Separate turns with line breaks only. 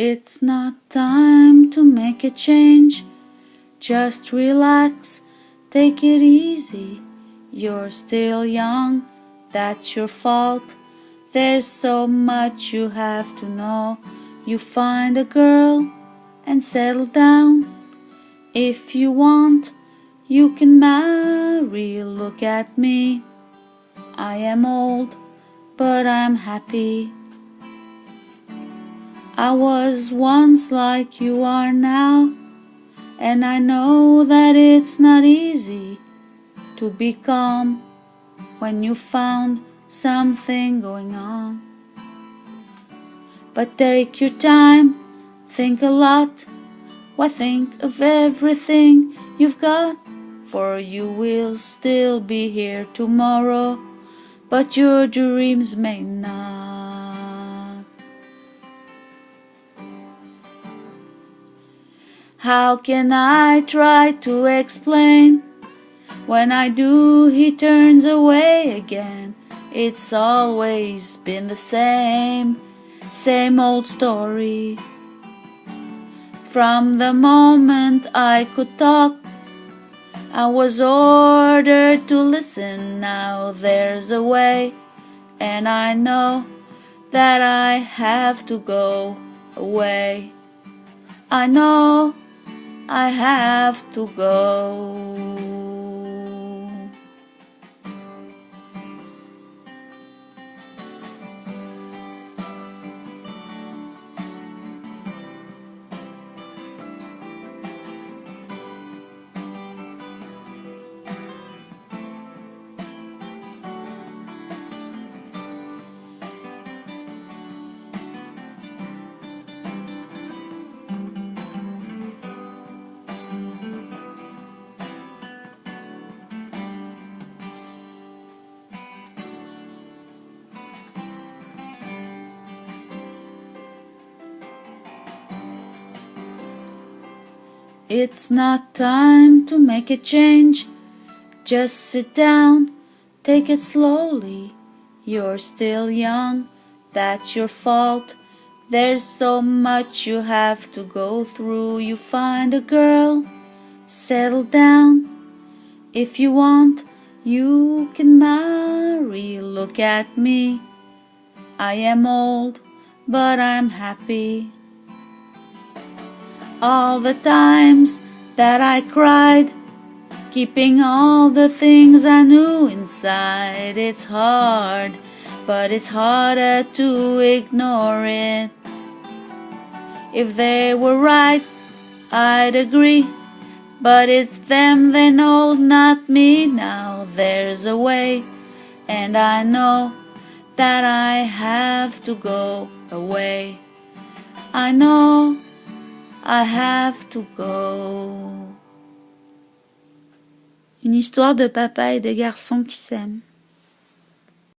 It's not time to make a change. Just relax, take it easy. You're still young, that's your fault. There's so much you have to know. You find a girl and settle down. If you want, you can marry. Look at me. I am old, but I'm happy. I was once like you are now, and I know that it's not easy to be calm when you found something going on. But take your time, think a lot. Why think of everything you've got? For you will still be here tomorrow, but your dreams may not. How can I try to explain? When I do, he turns away again. It's always been the same old story. From the moment I could talk, I was ordered to listen. Now there's a way, and I know that I have to go away. I know I have to go. It's not time to make a change. Just sit down, take it slowly. You're still young, that's your fault. There's so much you have to go through. You find a girl, settle down. If you want, you can marry. Look at me. I am old, but I'm happy. All the times that I cried, keeping all the things I knew inside. It's hard, but it's harder to ignore it. If they were right, I'd agree, but it's them they know, not me. Now there's a way, and I know that I have to go away. I know I have to go. Une histoire de papa et de garçons qui s'aiment.